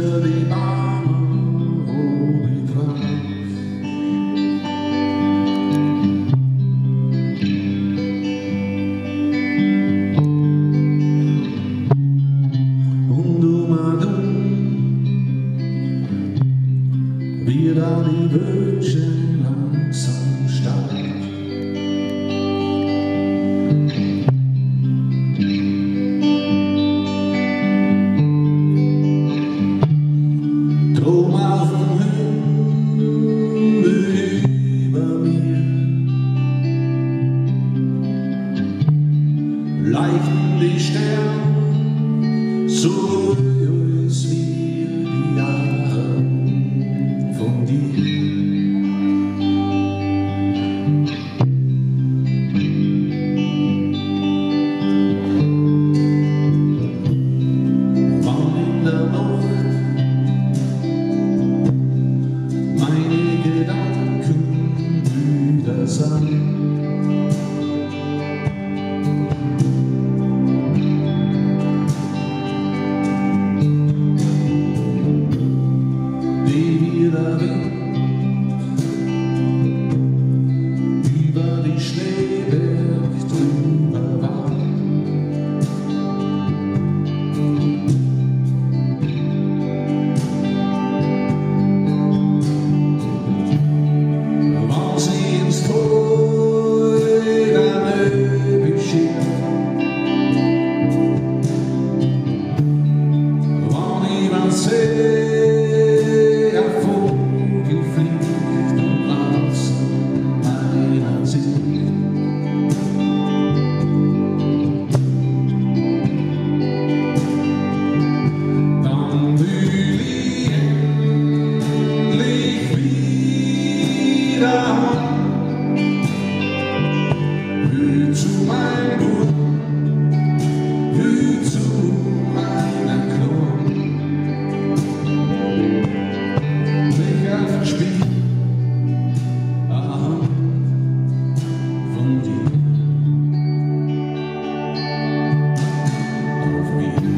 für die Arme ohne Glas. Und wieder die Wünsche langsam stark. Drum auf dem Himmel über mir leuchten die Sterne so rührig wie die Augen von dir. Wie der Wind über die Schneeberg drüber war. Wann sie ins Tor beschert, wann jemand sieht, hör zu mein Blut, hör zu meiner Klon, mich einfach spielen von dir auf mir.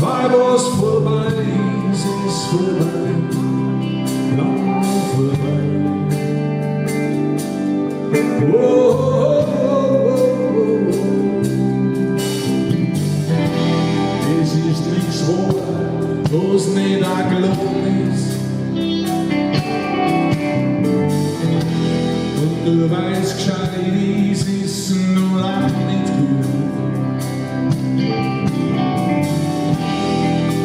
weil was vorbei es ist vorbei, lang vorbei. Oh, oh, oh, oh, oh. Es ist nichts wahr, was nicht angelaufen ist. Und du weißt gescheit, es ist nur lang nicht gut.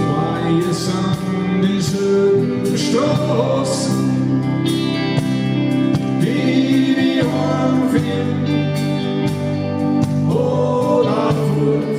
Weil wir sind dieselben Straßen, die heimführen oder fort.